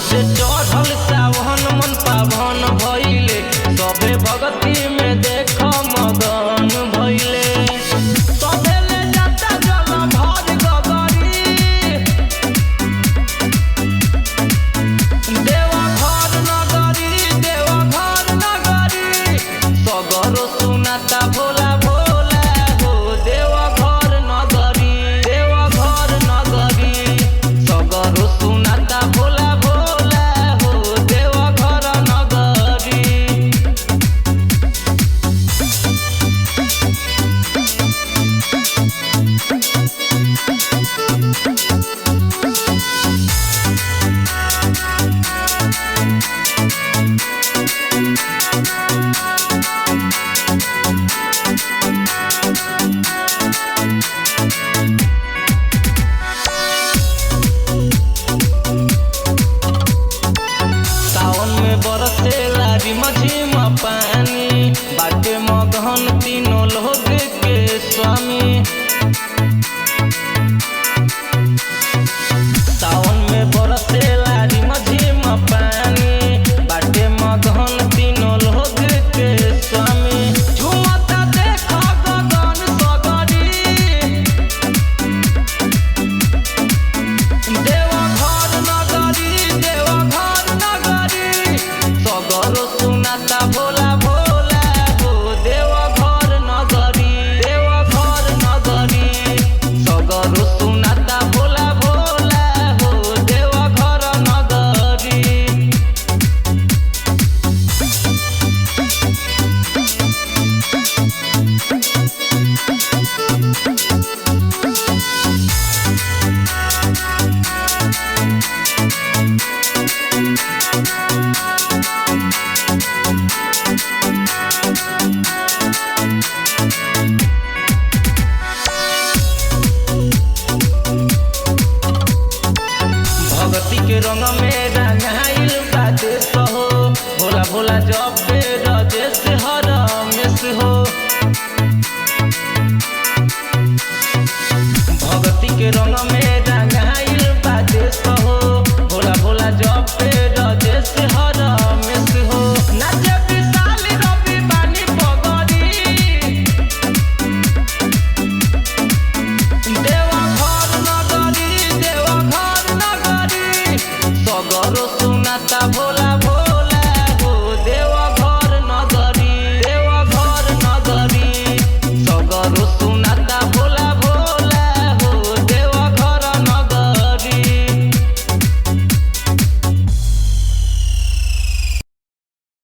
से चढ़ल सावन मन पावन भइले सबे भगती में देख मगन भइले सबे ले जाता जल भर गगरी देवघर नगरी सगरो सुनाता भोला भोला हो देवघर नगरी सगरो सुनाता भोला भोला हो देवघर नगरी। सावन में बरसेला रिमझिम पानी बाटे मगहन तीनों लोग के स्वामी। सावन में बरसेला रिमझिम पानी बाटे मगहन तीनों लोग के स्वामी। झूमता देखा गगन सगरी देवघर नगरी सगरो सुनाता भोला भोला हो देवघर नगरी सगरो सुनाता भोला भोला हो देवघर नगरी। भगती के रंग में रंगाइल बा देश हो भोला भोला जब पे रजेश हर रमेश हो। भगती के रंग